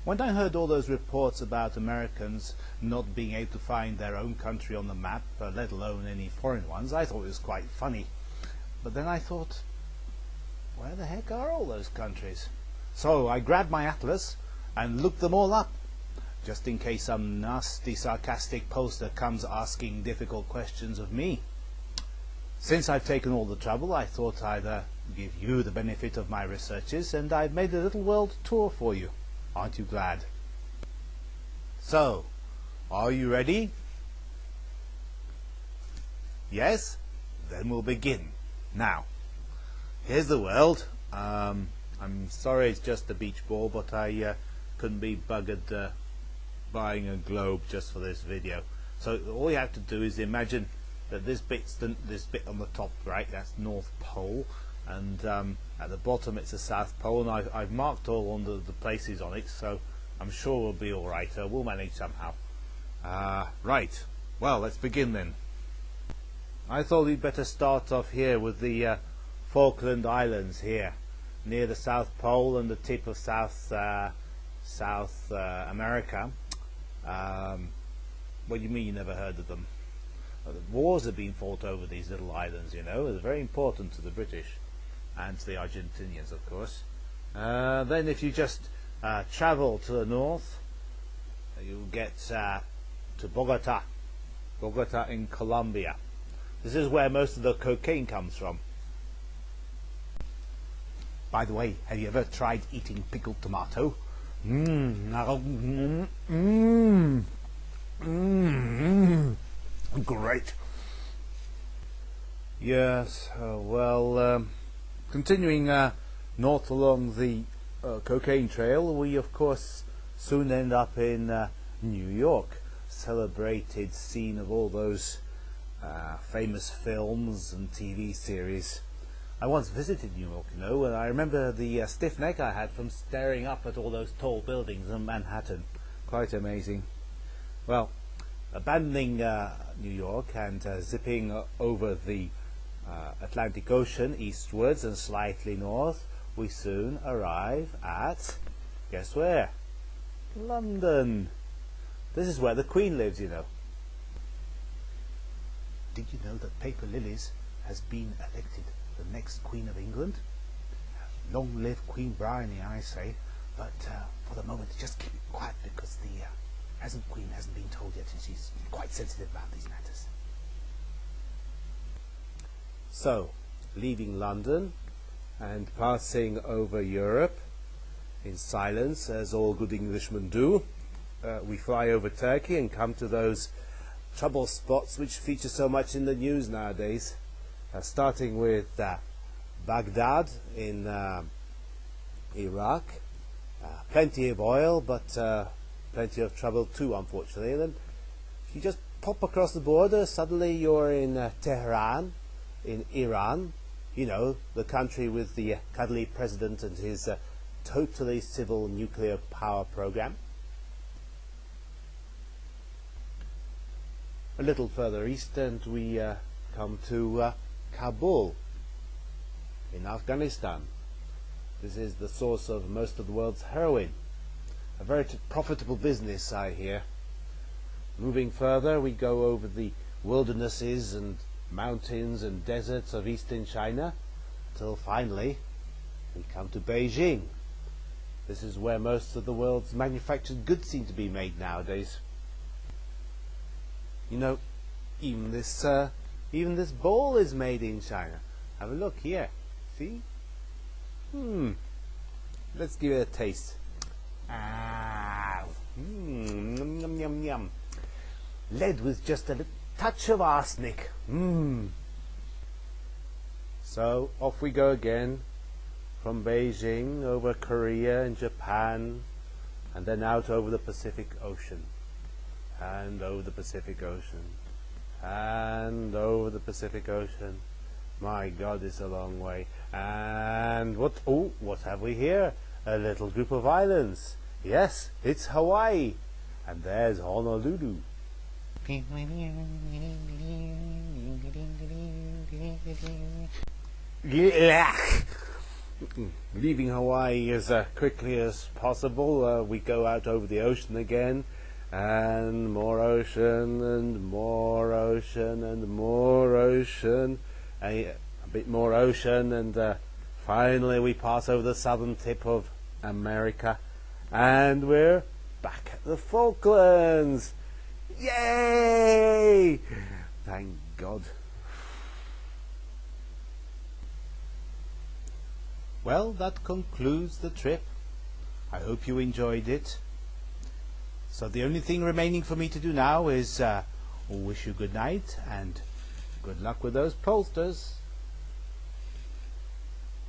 When I heard all those reports about Americans not being able to find their own country on the map, let alone any foreign ones, I thought it was quite funny. But then I thought, where the heck are all those countries? So I grabbed my atlas and looked them all up, just in case some nasty sarcastic poster comes asking difficult questions of me. Since I've taken all the trouble, I thought I'd give you the benefit of my researches, and I've made a little world tour for you. Aren't you glad? So, are you ready? Yes? Then we'll begin. Now, here's the world. I'm sorry it's just a beach ball, but I couldn't be buggered buying a globe just for this video. So all you have to do is imagine that this bit on the top right, that's North Pole, and at the bottom it's the South Pole, and I've marked all on the places on it, so I'm sure we'll be alright. We'll manage somehow. Right, well, let's begin then. I thought we'd better start off here with the Falkland Islands here, near the South Pole and the tip of South America. What do you mean you never heard of them? Wars have been fought over these little islands, you know. They're very important to the British and to the Argentinians, of course. Then if you just travel to the north, you'll get to Bogota in Colombia. This is where most of the cocaine comes from. By the way, have you ever tried eating pickled tomato? Great. Yes, well, continuing north along the cocaine trail, we of course soon end up in New York, celebrated scene of all those famous films and TV series. I once visited New York, you know, and I remember the stiff neck I had from staring up at all those tall buildings in Manhattan. Quite amazing. Well, abandoning New York and zipping over the Atlantic Ocean eastwards and slightly north, we soon arrive at, guess where? London. This is where the Queen lives, you know. Did you know that Paper Lilies has been elected the next Queen of England? Long live Queen Bryony, I say, but for the moment just keep it quiet, because the present Queen hasn't been told yet, and she's quite sensitive about these matters. So, leaving London and passing over Europe in silence, as all good Englishmen do, we fly over Turkey and come to those trouble spots which feature so much in the news nowadays, starting with Baghdad in Iraq. Plenty of oil, but plenty of trouble too, unfortunately. And then if you just pop across the border, suddenly you're in Tehran in Iran, you know, the country with the cuddly president and his totally civil nuclear power program. A little further east and we come to Kabul in Afghanistan. This is the source of most of the world's heroin. A very profitable business, I hear. Moving further, we go over the wildernesses and mountains and deserts of eastern China, until finally we come to Beijing. This is where most of the world's manufactured goods seem to be made nowadays. You know, even this ball is made in China. Have a look here. See? Let's give it a taste. Yum, yum, yum, yum. Lead with just a little touch of arsenic. So off we go again, from Beijing over Korea and Japan, and then out over the Pacific Ocean, and over the Pacific Ocean, and over the Pacific Ocean. My God, it's a long way. And what have we here? A little group of islands. Yes, it's Hawaii. And there's Honolulu. leaving Hawaii as quickly as possible. We go out over the ocean again, and more ocean, and more ocean, and more ocean, a bit more ocean, and finally we pass over the southern tip of America, and we're back at the Falklands. Yay! Thank God. Well, that concludes the trip. I hope you enjoyed it. So the only thing remaining for me to do now is wish you good night and good luck with those pollsters.